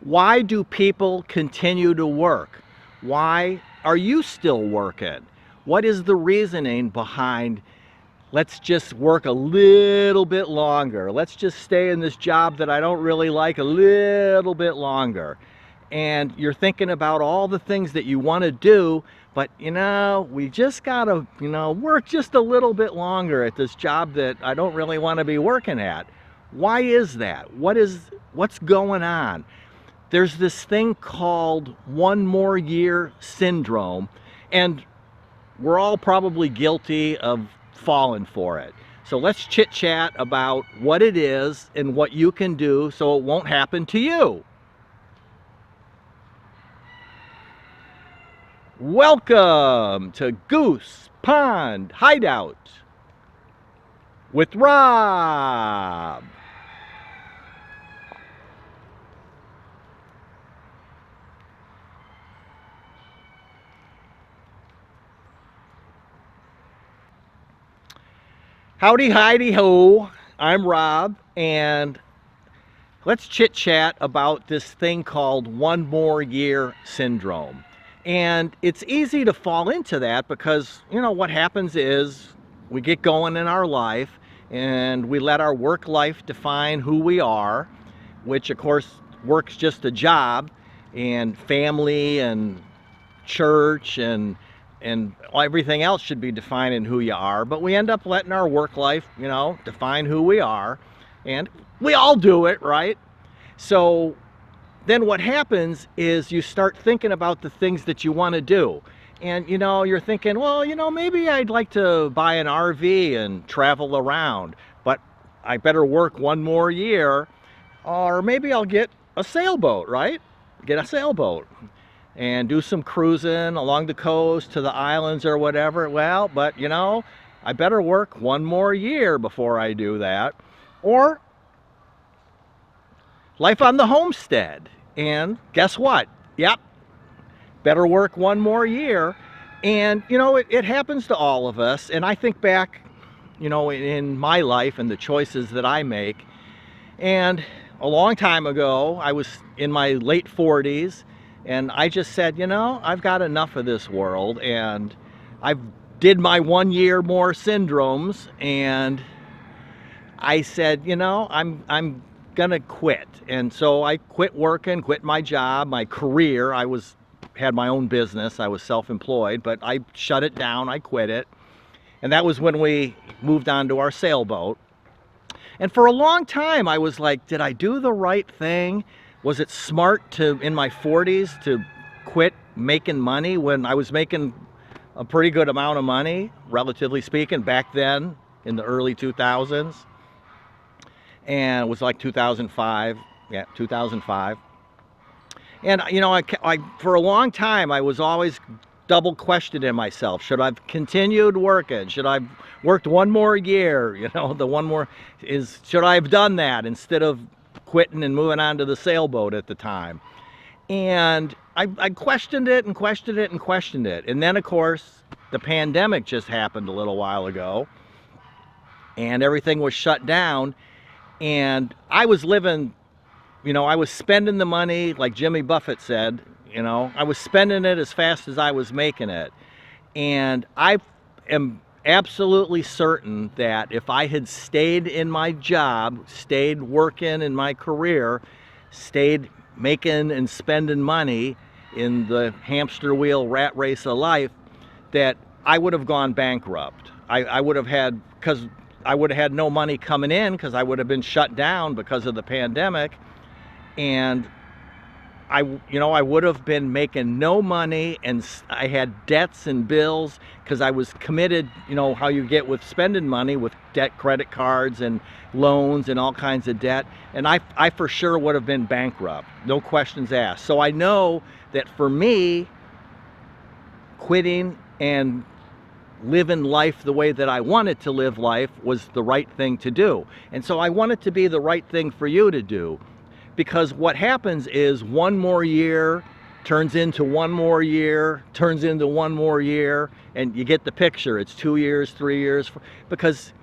Why do people continue to work? Why are you still working? What is the reasoning behind let's just work a little bit longer? Let's just stay in this job that I don't really like a little bit longer. And you're thinking about all the things that you want to do, but we just gotta, work just a little bit longer at this job that I don't really want to be working at. Why is that? What's going on? There's this thing called one more year syndrome, and we're all probably guilty of falling for it. So let's chit chat about what it is and what you can do so it won't happen to you. Welcome to Goose Pond Hideout with Rob. Howdy, hidey ho, I'm Rob, and let's chit chat about this thing called one more year syndrome. And it's easy to fall into that because, what happens is we get going in our life and we let our work life define who we are, which of course work's just a job, and family and church and everything else should be defining who you are, but we end up letting our work life, define who we are, and we all do it, right? So then what happens is you start thinking about the things that you want to do, and you're thinking, well, maybe I'd like to buy an RV and travel around, but I better work one more year, or maybe I'll get a sailboat, right? Get a sailboat and do some cruising along the coast to the islands or whatever. Well, but I better work one more year before I do that. Or life on the homestead. And guess what? Yep, better work one more year. And it happens to all of us. And I think back, in my life and the choices that I make. And a long time ago, I was in my late 40s, and I just said, I've got enough of this world, and I've did my 1 year more syndromes, and I said, I'm gonna quit. And so I quit working, quit my job, my career. Had my own business. I was self-employed, but I shut it down. I quit it. And that was when we moved on to our sailboat. And for a long time, I was like, did I do the right thing? Was it smart to, in my 40s, to quit making money when I was making a pretty good amount of money, relatively speaking, back then in the early 2000s? And it was like 2005. Yeah, 2005. And, I for a long time, I was always double questioning myself. Should I have continued working? Should I have worked one more year? The one more is, should I have done that instead of quitting and moving on to the sailboat at the time? And I questioned it and questioned it and questioned it. And then, of course, the pandemic just happened a little while ago, and everything was shut down. And I was living, I was spending the money, like Jimmy Buffett said, I was spending it as fast as I was making it. And I am absolutely certain that if I had stayed in my job, stayed working in my career, stayed making and spending money in the hamster wheel rat race of life, that I would have gone bankrupt. I would have had, because I would have had no money coming in because I would have been shut down because of the pandemic. And I would have been making no money, and I had debts and bills because I was committed, how you get with spending money with debt, credit cards and loans and all kinds of debt. And I for sure would have been bankrupt, no questions asked. So I know that for me, quitting and living life the way that I wanted to live life was the right thing to do. And so I want it to be the right thing for you to do. Because what happens is one more year turns into one more year, turns into one more year, and you get the picture. It's 2 years, 3 years, because,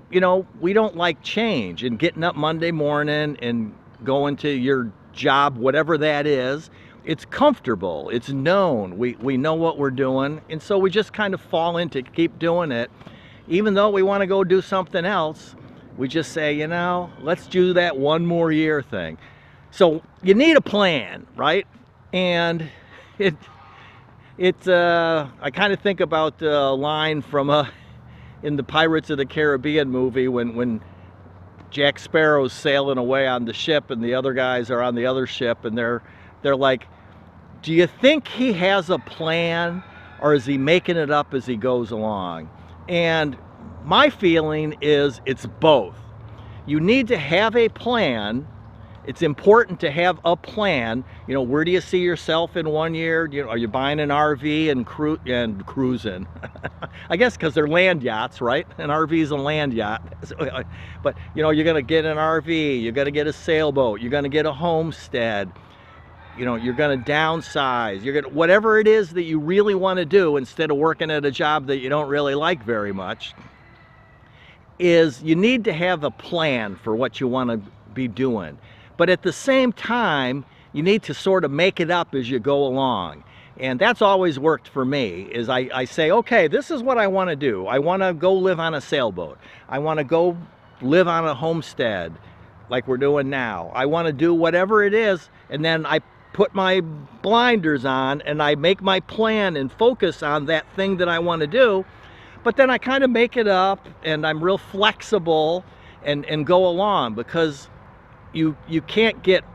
we don't like change, and getting up Monday morning and going to your job, whatever that is, it's comfortable, it's known, we know what we're doing, and so we just kind of fall into keep doing it. Even though we want to go do something else, we just say, you know, let's do that one more year thing. So you need a plan, right? And I kind of think about a line from in the Pirates of the Caribbean movie when Jack Sparrow's sailing away on the ship and the other guys are on the other ship, and they're like, do you think he has a plan, or is he making it up as he goes along? And my feeling is it's both. You need to have a plan. It's important to have a plan. You know, where do you see yourself in 1 year? You know, are you buying an RV and cruising? I guess because they're land yachts, right? An RV is a land yacht. But you know, you're gonna get an RV, you're gonna get a sailboat, you're gonna get a homestead. You know, you're gonna downsize. You're gonna, whatever it is that you really want to do, instead of working at a job that you don't really like very much, is you need to have a plan for what you want to be doing. But at the same time, you need to sort of make it up as you go along. And that's always worked for me, is I say, okay, this is what I want to do. I want to go live on a sailboat. I want to go live on a homestead like we're doing now. I want to do whatever it is, and then I put my blinders on and I make my plan and focus on that thing that I want to do. But then I kind of make it up, and I'm real flexible and go along, because you can't get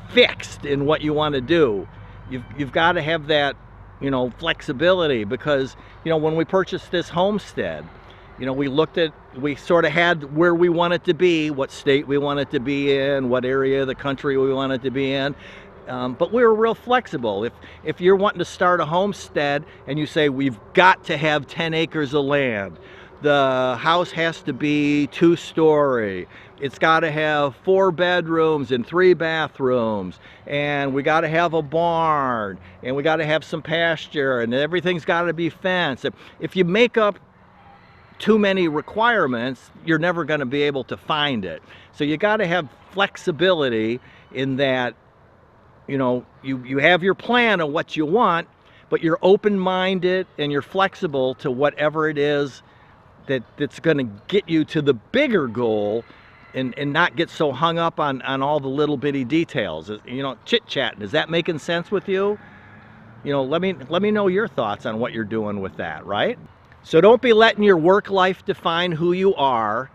fixed in what you want to do. You've got to have that, you know, flexibility, because, you know, when we purchased this homestead, you know, we sort of had where we want it to be, what state we want it to be in, what area of the country we want it to be in. But we were real flexible. If you're wanting to start a homestead and you say, we've got to have 10 acres of land, the house has to be 2-story, it's got to have 4 bedrooms and 3 bathrooms, and we got to have a barn, and we got to have some pasture, and everything's got to be fenced. If you make up too many requirements, you're never going to be able to find it. So you got to have flexibility in that. You know, you have your plan of what you want, but you're open-minded and you're flexible to whatever it is that's going to get you to the bigger goal, and not get so hung up on all the little bitty details. You know, chit-chatting, is that making sense with you? You know, let me know your thoughts on what you're doing with that, right? So don't be letting your work life define who you are,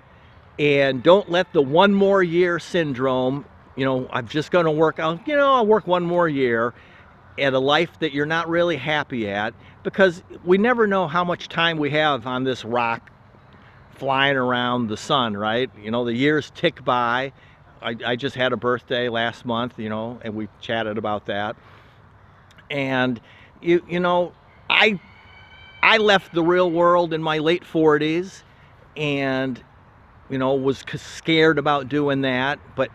and don't let the 1 more year syndrome, you know, I'm just going to work out, you know, I'll work 1 more year at a life that you're not really happy at, because we never know how much time we have on this rock flying around the sun, right? You know, the years tick by. I just had a birthday last month, you know, and we chatted about that. And you know, I left the real world in my late 40s, and, you know, was scared about doing that, but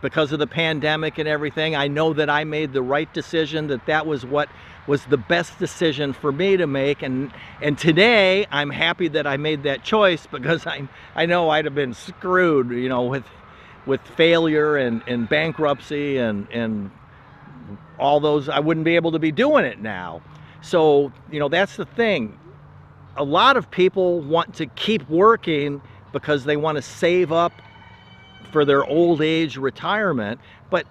because of the pandemic and everything, I know that I made the right decision, that was what was the best decision for me to make. And today I'm happy that I made that choice, because I know I'd have been screwed, you know, with failure and bankruptcy and all those. I wouldn't be able to be doing it now. So, you know, that's the thing. A lot of people want to keep working because they want to save up for their old age retirement, but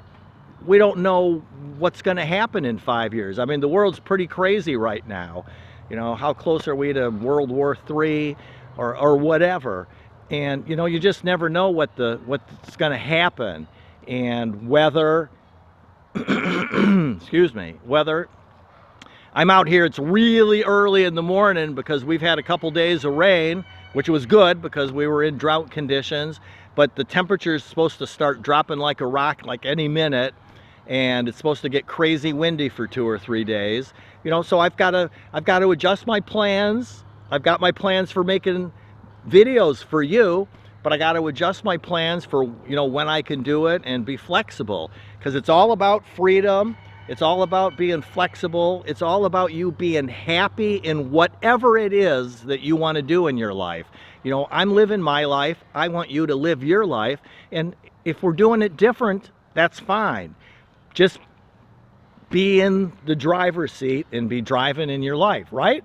we don't know what's going to happen in 5 years. I mean, the world's pretty crazy right now. You know, how close are we to World War III or whatever? And, you know, you just never know what's going to happen, and whether, excuse me, whether I'm out here, it's really early in the morning because we've had a couple days of rain, which was good because we were in drought conditions. But the temperature is supposed to start dropping like a rock like any minute, and it's supposed to get crazy windy for 2 or 3 days. You know, so I've got to adjust my plans. I've got my plans for making videos for you, but I got to adjust my plans for, you know, when I can do it, and be flexible, because it's all about freedom. It's all about being flexible. It's all about you being happy in whatever it is that you want to do in your life. You know, I'm living my life. I want you to live your life. And if we're doing it different, that's fine. Just be in the driver's seat and be driving in your life, right?